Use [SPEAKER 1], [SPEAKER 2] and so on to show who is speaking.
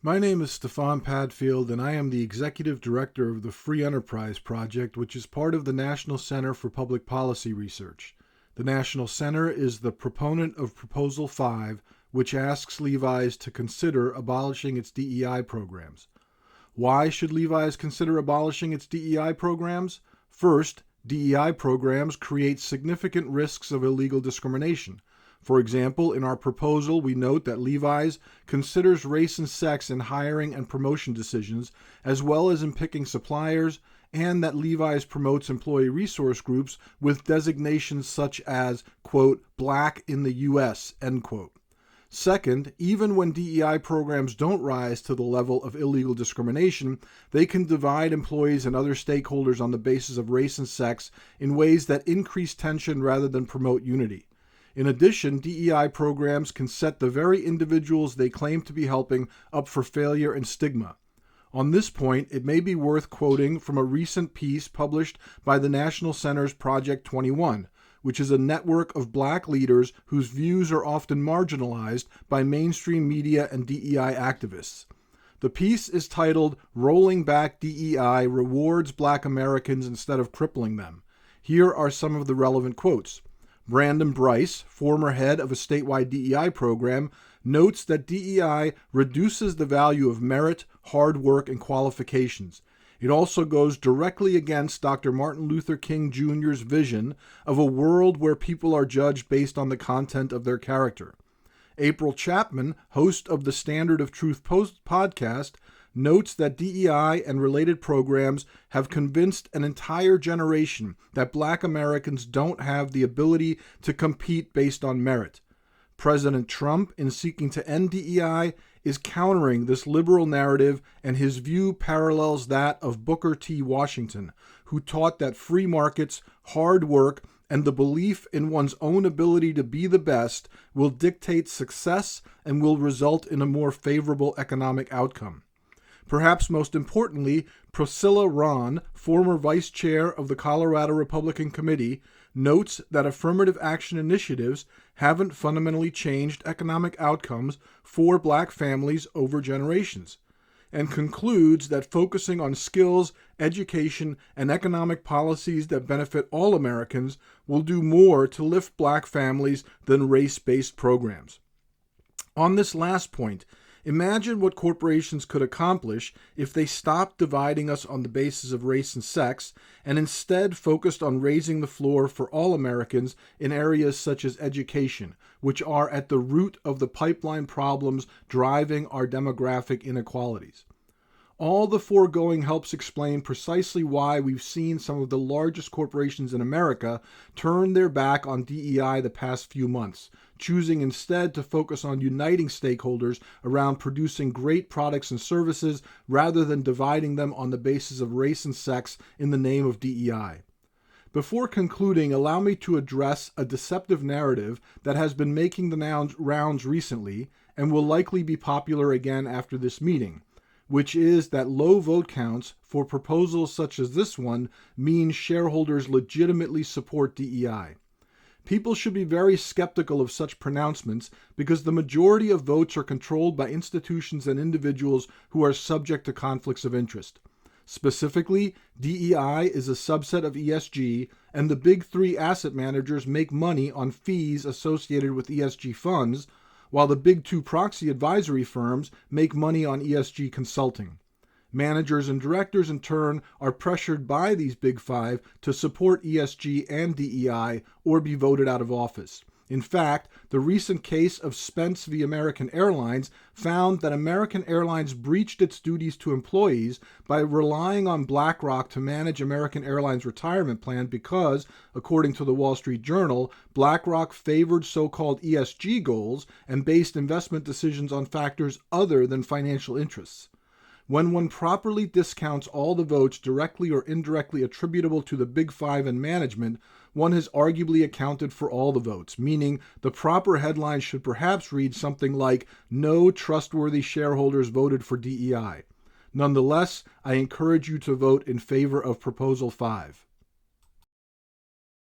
[SPEAKER 1] My name is Stefan Padfield, and I am the Executive Director of the Free Enterprise Project, which is part of the National Center for Public Policy Research. The National Center is the proponent of Proposal 5, which asks Levi's to consider abolishing its DEI programs. Why should Levi's consider abolishing its DEI programs? First, DEI programs create significant risks of illegal discrimination. For example, in our proposal, we note that Levi's considers race and sex in hiring and promotion decisions, as well as in picking suppliers, and that Levi's promotes employee resource groups with designations such as, quote, black in the U.S., end quote. Second, even when DEI programs don't rise to the level of illegal discrimination, they can divide employees and other stakeholders on the basis of race and sex in ways that increase tension rather than promote unity. In addition, DEI programs can set the very individuals they claim to be helping up for failure and stigma. On this point, it may be worth quoting from a recent piece published by the National Center's Project 21, which is a network of black leaders whose views are often marginalized by mainstream media and DEI activists. The piece is titled "Rolling Back DEI Rewards Black Americans Instead of Crippling Them." Here are some of the relevant quotes. Brandon Bryce, former head of a statewide DEI program, notes that DEI reduces the value of merit, hard work, and qualifications. It also goes directly against Dr. Martin Luther King Jr.'s vision of a world where people are judged based on the content of their character. April Chapman, host of the Standard of Truth podcast, notes that DEI and related programs have convinced an entire generation that black Americans don't have the ability to compete based on merit. President Trump, in seeking to end DEI, is countering this liberal narrative, and his view parallels that of Booker T. Washington, who taught that free markets, hard work, and the belief in one's own ability to be the best will dictate success and will result in a more favorable economic outcome. Perhaps most importantly, Priscilla Ron, former vice chair of the Colorado Republican Committee, notes that affirmative action initiatives haven't fundamentally changed economic outcomes for black families over generations, and concludes that focusing on skills, education, and economic policies that benefit all Americans will do more to lift black families than race-based programs. On this last point, imagine what corporations could accomplish if they stopped dividing us on the basis of race and sex and instead focused on raising the floor for all Americans in areas such as education, which are at the root of the pipeline problems driving our demographic inequalities. All the foregoing helps explain precisely why we've seen some of the largest corporations in America turn their back on DEI the past few months, choosing instead to focus on uniting stakeholders around producing great products and services rather than dividing them on the basis of race and sex in the name of DEI. Before concluding, allow me to address a deceptive narrative that has been making the rounds recently and will likely be popular again after this meeting, which is that low vote counts for proposals such as this one mean shareholders legitimately support DEI. People should be very skeptical of such pronouncements because the majority of votes are controlled by institutions and individuals who are subject to conflicts of interest. Specifically, DEI is a subset of ESG, and the big three asset managers make money on fees associated with ESG funds, while the big two proxy advisory firms make money on ESG consulting. Managers and directors, in turn, are pressured by these big five to support ESG and DEI or be voted out of office. In fact, the recent case of Spence v. American Airlines found that American Airlines breached its duties to employees by relying on BlackRock to manage American Airlines' retirement plan because, according to the Wall Street Journal, BlackRock favored so-called ESG goals and based investment decisions on factors other than financial interests. When one properly discounts all the votes directly or indirectly attributable to the Big Five and management, one has arguably accounted for all the votes, meaning the proper headline should perhaps read something like, "No trustworthy shareholders voted for DEI." Nonetheless, I encourage you to vote in favor of Proposal 5.